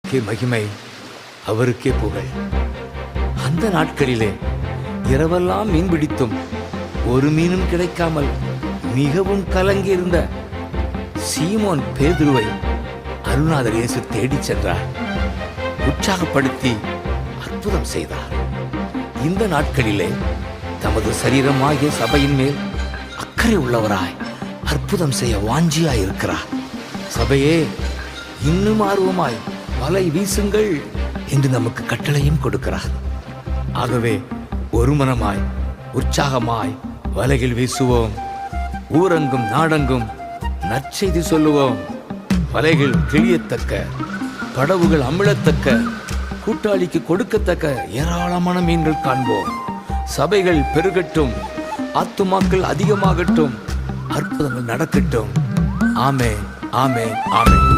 அவருக்கே மகிமை, அவருக்கே புகழ். அந்த நாட்களிலே இரவெல்லாம் மீன் பிடித்தும் ஒரு மீனும் கிடைக்காமல் மிகவும் கலங்கியிருந்த சீமோன் பேதுருவை அருள்நாதர் இயேசு தேடிச் சென்றார். உற்சாகப்படுத்தி அற்புதம் செய்தார். இந்த நாட்களிலே தமது சரீரமாகிய சபையின் மேல் அக்கறை உள்ளவராய் அற்புதம் செய்ய வாஞ்சியாய் இருக்கிறார். சபையே, இன்னும் ஆர்வமாய் வலை வீசுங்கள் என்று நமக்கு கட்டளையும் கொடுக்கிறார். ஆகவே ஒரு மனமாய் உற்சாகமாய் வலைகள் வீசுவோம். ஊரங்கும் நாடெங்கும் நற்செய்தி சொல்லுவோம். வலைகள் கிழியத்தக்க, படவுகள் அமிழத்தக்க, கூட்டாளிக்கு கொடுக்கத்தக்க ஏராளமான மீன்கள் காண்போம். சபைகள் பெருகட்டும், ஆத்துமாக்கள் அதிகமாகட்டும், அற்புதங்கள் நடக்கட்டும். ஆமென், ஆமென், ஆமென்.